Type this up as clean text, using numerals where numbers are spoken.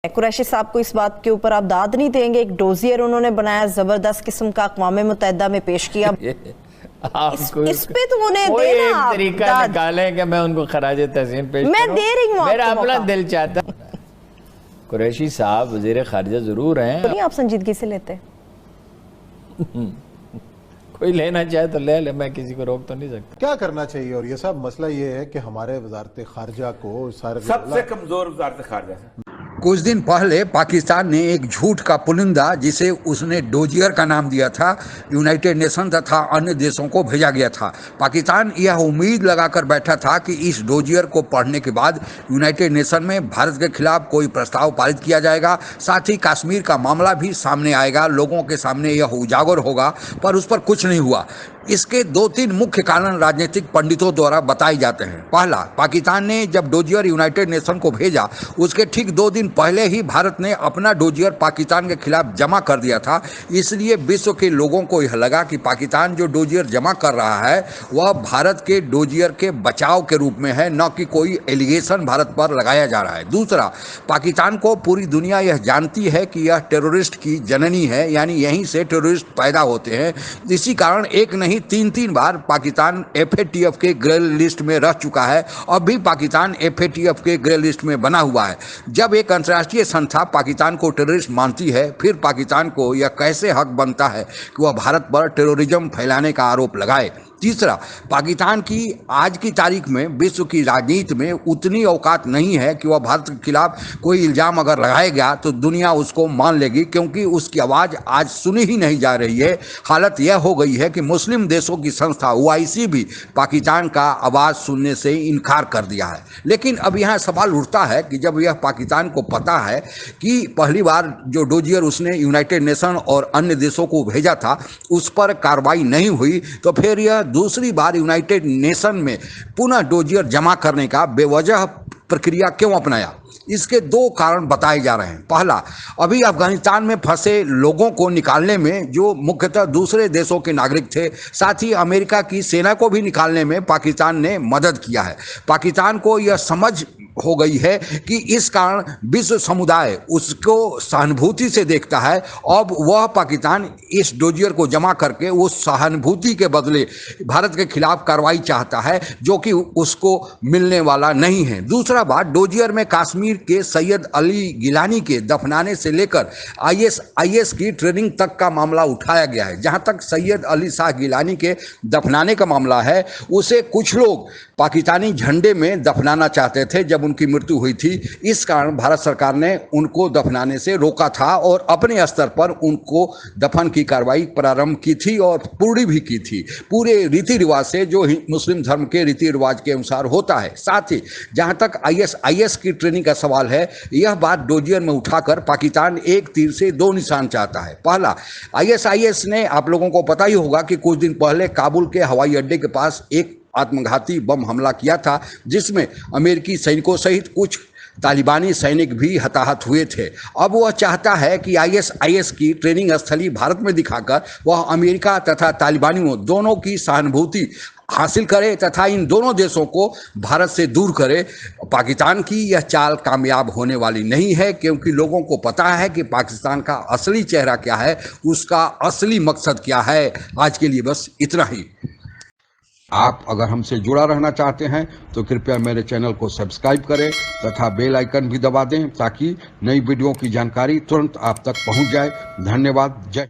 कुरैशी साहब को इस बात के ऊपर आप दाद नहीं देंगे? एक डोजियर उन्होंने बनाया, जबरदस्त किस्म का, अक़वाम मुत्तहिदा में पेश किया। इस पे तो उन्हें देना एक तरीका निकालें कि मैं उनको खराज तहसीन पेश मैं दे रही हूँ, मेरा अपना दिल चाहता। कुरैशी साहब वज़ीर ख़ारिजा जरूर हैं, नहीं आप संजीदगी से लेते? कोई लेना चाहे तो ले ले, मैं किसी को रोक तो नहीं सकता। क्या करना चाहिए? और ये सब मसला ये है कि हमारे वजारत खारजा को सबसे कमजोर वजारत खारजा है। कुछ दिन पहले पाकिस्तान ने एक झूठ का पुलिंदा, जिसे उसने डोजियर का नाम दिया था, यूनाइटेड नेशन तथा अन्य देशों को भेजा गया था। पाकिस्तान यह उम्मीद लगाकर बैठा था कि इस डोजियर को पढ़ने के बाद यूनाइटेड नेशन में भारत के खिलाफ कोई प्रस्ताव पारित किया जाएगा, साथ ही कश्मीर का मामला भी सामने आएगा, लोगों के सामने यह उजागर होगा, पर उस पर कुछ नहीं हुआ। इसके 2-3 मुख्य कारण राजनीतिक पंडितों द्वारा बताए जाते हैं। पहला, पाकिस्तान ने जब डोजियर यूनाइटेड नेशन को भेजा, उसके ठीक 2 दिन पहले ही भारत ने अपना डोजियर पाकिस्तान के खिलाफ जमा कर दिया था। इसलिए विश्व के लोगों को यह लगा कि पाकिस्तान जो डोजियर जमा कर रहा है वह भारत के डोजियर के बचाव के रूप में है, न कि कोई एलिगेशन भारत पर लगाया जा रहा है। दूसरा, पाकिस्तान को पूरी दुनिया यह जानती है कि यह टेररिस्ट की जननी है, यानी यहीं से टेररिस्ट पैदा होते हैं। इसी कारण एक नहीं 3-3 बार पाकिस्तान FATF के ग्रे लिस्ट में रह चुका है। अब भी पाकिस्तान FATF के ग्रे लिस्ट में बना हुआ है। जब एक अंतर्राष्ट्रीय संस्था पाकिस्तान को टेररिस्ट मानती है, फिर पाकिस्तान को यह कैसे हक बनता है कि वह भारत पर टेररिज्म फैलाने का आरोप लगाए। तीसरा, पाकिस्तान की आज की तारीख में विश्व की राजनीति में उतनी औकात नहीं है कि वह भारत के खिलाफ कोई इल्ज़ाम अगर लगाएगा तो दुनिया उसको मान लेगी, क्योंकि उसकी आवाज़ आज सुनी ही नहीं जा रही है। हालत यह हो गई है कि मुस्लिम देशों की संस्था OIC भी पाकिस्तान का आवाज़ सुनने से इनकार कर दिया है। लेकिन अब यहाँ सवाल उठता है कि जब यह पाकिस्तान को पता है कि पहली बार जो डोजियर उसने यूनाइटेड नेशन और अन्य देशों को भेजा था उस पर कार्रवाई नहीं हुई, तो फिर यह दूसरी बार यूनाइटेड नेशन में पुनः डोजियर जमा करने का बेवजह प्रक्रिया क्यों अपनाया? इसके 2 कारण बताए जा रहे हैं। पहला, अभी अफगानिस्तान में फंसे लोगों को निकालने में जो मुख्यतः दूसरे देशों के नागरिक थे, साथ ही अमेरिका की सेना को भी निकालने में पाकिस्तान ने मदद किया है। पाकिस्तान को यह समझ हो गई है कि इस कारण विश्व समुदाय उसको सहानुभूति से देखता है। अब वह पाकिस्तान इस डोजियर को जमा करके उस सहानुभूति के बदले भारत के खिलाफ कार्रवाई चाहता है, जो कि उसको मिलने वाला नहीं है। दूसरा बात, डोजियर में कश्मीर के सैयद अली गिलानी के दफनाने से लेकर IS की ट्रेनिंग तक का मामला उठाया गया है। जहां तक सैयद अली शाह गिलानी के दफनाने का मामला है, उसे कुछ लोग पाकिस्तानी झंडे में दफनाना चाहते थे जब उनकी मृत्यु हुई थी। इस कारण भारत सरकार ने उनको दफनाने से रोका था और अपने स्तर पर उनको दफन की कार्रवाई प्रारंभ की थी और पूरी भी की थी, पूरे रीति रिवाज से, जो मुस्लिम धर्म के रीति रिवाज के अनुसार होता है। साथ ही जहां तक IS की ट्रेनिंग का सवाल है, यह बात डोजियर में उठाकर पाकिस्तान एक तीर से 2 निशान चाहता है। पहला, IS ने, आप लोगों को पता ही होगा कि कुछ दिन पहले काबुल के हवाई अड्डे के पास एक आत्मघाती बम हमला किया था, जिसमें अमेरिकी सैनिकों सहित कुछ तालिबानी सैनिक भी हताहत हुए थे। अब वह चाहता है कि IS की ट्रेनिंग स्थली भारत में दिखाकर वह अमेरिका तथा तालिबानियों दोनों की सहानुभूति हासिल करे तथा इन दोनों देशों को भारत से दूर करे। पाकिस्तान की यह चाल कामयाब होने वाली नहीं है, क्योंकि लोगों को पता है कि पाकिस्तान का असली चेहरा क्या है, उसका असली मकसद क्या है। आज के लिए बस इतना ही। आप अगर हमसे जुड़ा रहना चाहते हैं तो कृपया मेरे चैनल को सब्सक्राइब करें तथा बेल आइकन भी दबा दें, ताकि नई वीडियो की जानकारी तुरंत आप तक पहुंच जाए। धन्यवाद। जय